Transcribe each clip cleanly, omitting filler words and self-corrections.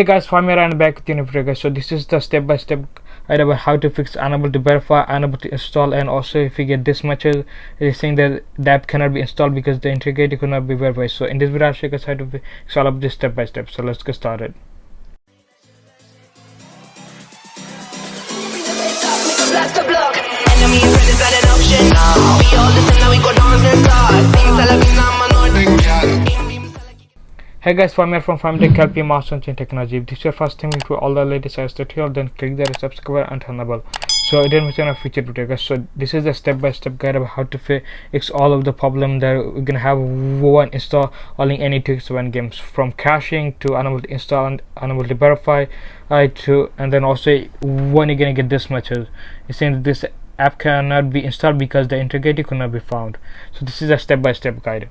Hey guys, Fahim here and back with you guys. So this is the step-by-step guide about how to fix unable to verify, unable to install, and also if you get this much it is saying that the app cannot be installed because the integrity could not be verified. So in this video I'll show you guys how to fix all of this step by step. So let's get started. Hey guys, Fahim here from FahimTech, help you master in technology. If this is your first time into all the latest tutorial, then click the subscribe and turn the bell. So it didn't miss a feature today, guys. So this is the step-by-step guide about how to fix all of the problem that we're gonna have when installing any 2x1 games, from caching to unable to install and unable to verify, and then also when you're gonna get this message, it's saying that this app cannot be installed because the integrity could not be found. So this is a step-by-step guide.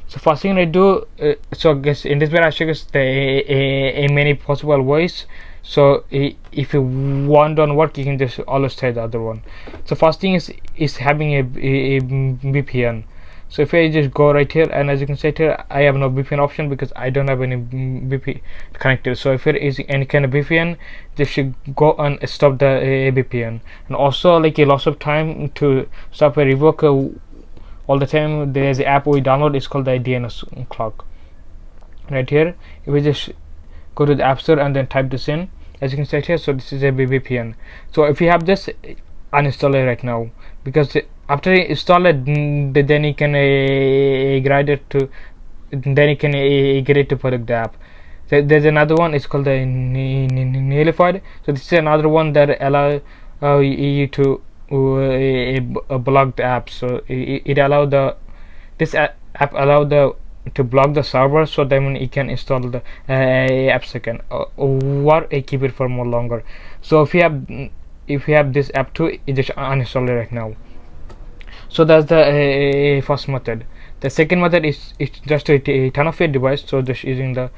So first thing I do, so guys, in this video I show you guys the many possible ways. So if one don't work, you can just always try the other one. So first thing is having a VPN. So if I just go right here, and as you can see here, I have no VPN option because I don't have any VPN connected. So if you're using any kind of VPN, just should go and stop the VPN. And also, like, a loss of time to stop a revoke all the time, there's an app we download, it's called the DNS clock. Right here, if we just go to the App Store and then type this in, as you can see here, so this is a VPN. So if you have this, uninstall it right now, because after you install it, then you can grade it to, then you can get it to protect the app. There's another one, it's called the nullified. So this is another one that allow you to block the app. So it allowed this app allowed to block the server, so then you can install the apps again, or keep it for more longer. So if you have this app too, you just uninstall it right now. So that's the first method. The second method is just to turn off your device. So just using the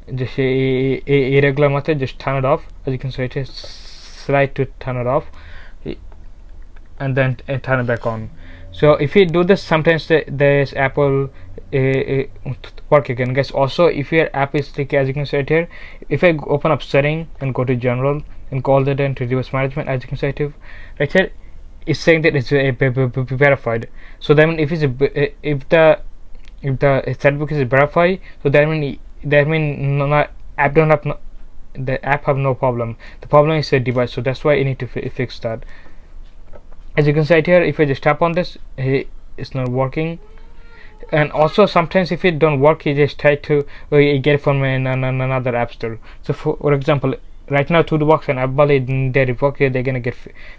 irregular method, just turn it off. As you can see, it is slide to turn it off, and then turn it back on. So if you do this, sometimes this app will work again, guys. Also, if your app is like, as you can see right here, if I open up setting and go to general and go all the way down to device management, as you can see right here, it's saying that it's verified. So then if it's if the setbook is verified, so that mean app don't have the app have no problem. The problem is the device. So that's why you need to fix that. As you can see right here, if I just tap on this, it's not working. And also sometimes if it don't work, you just try to get it from another app store. So for example, right now Toolbox and AppValley, they revoke it, they're gonna get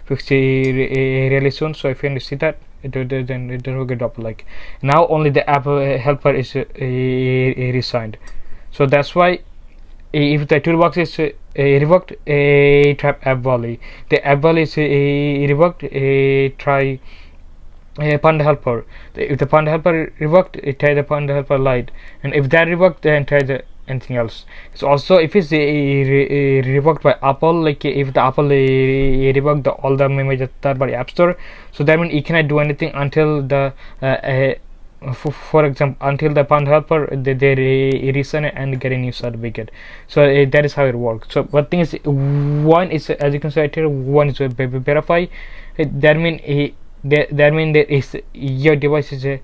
fixed really soon. So if you want to see that, then it will get dropped. Like now only the app helper is resigned. So that's why if the Toolbox is revoked, try AppValley. The AppValley is revoked, try Panda Helper. If the Panda Helper revoked, try the Panda Helper Lite. And if that revoked, then try the anything else. So also if it's revoked by Apple, like if the Apple revoked all the major third-party app store, so that means you cannot do anything until the for example, until the Panda Helper they resign it and get a new certificate. So that is how it works. So what thing is, one is, as you can see right here, one is verify. That mean that is your device is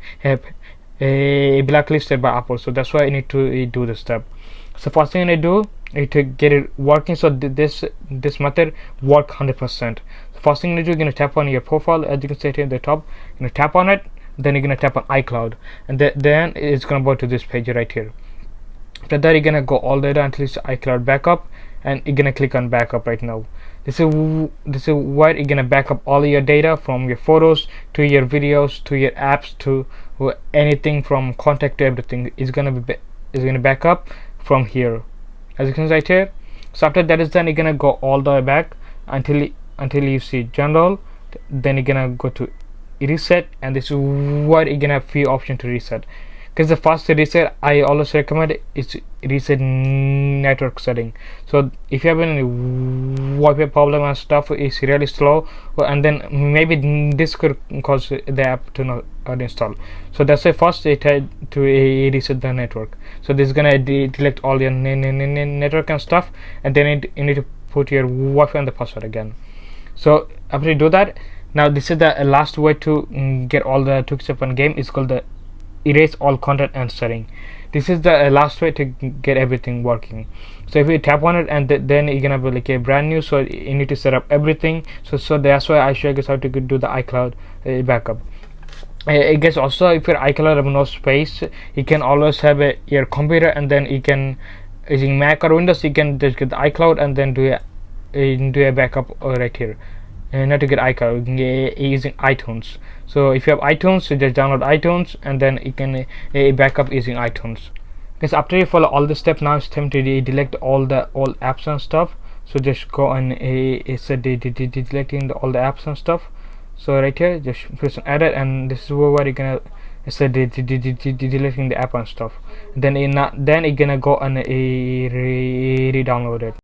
blacklisted by Apple. So that's why I need to do this step. So first thing I do is to get it working. So this method work 100%. So first thing you do, you're gonna tap on your profile, as you can see here at the top. You're gonna tap on it. Then you're gonna tap on iCloud, and then it's gonna go to this page right here. After that, you're gonna go all the way down until it's iCloud backup, and you're gonna click on backup right now. This is where you're gonna back up all your data, from your photos to your videos to your apps to anything, from contact to everything. It's gonna back up from here, as you can see right here. So after that is done, you're gonna go all the way back until you see general. Then you're gonna go to reset, and this is what you're gonna have few options to reset. because the first reset I always recommend is reset network setting. So if you have any Wi-Fi problem and stuff is really slow, and then maybe this could cause the app to not uninstall. So that's why first it had to reset the network. So this is gonna delete all your network and stuff, and then you need to put your Wi-Fi and the password again. So after you do that, now this is the last way to get all the 2 step on game. It's called the erase all content and setting. This is the last way to get everything working. So if you tap on it, and then you're gonna be like a brand new, so you need to set up everything. So that's why I show you guys how to do the iCloud backup. I guess also if your iCloud have no space, you can always have your computer, and then you can, using Mac or Windows, you can just get the iCloud and then do a backup right here. Not to get iCloud, using iTunes. So if you have iTunes, you just download iTunes, and then you can backup using iTunes. Because after you follow all the steps, now it's time to delete all apps and stuff. So just go and deleting all the apps and stuff. So right here, just press on edit, and this is where you're gonna deleting the app and stuff. Then you're gonna go and re-download it.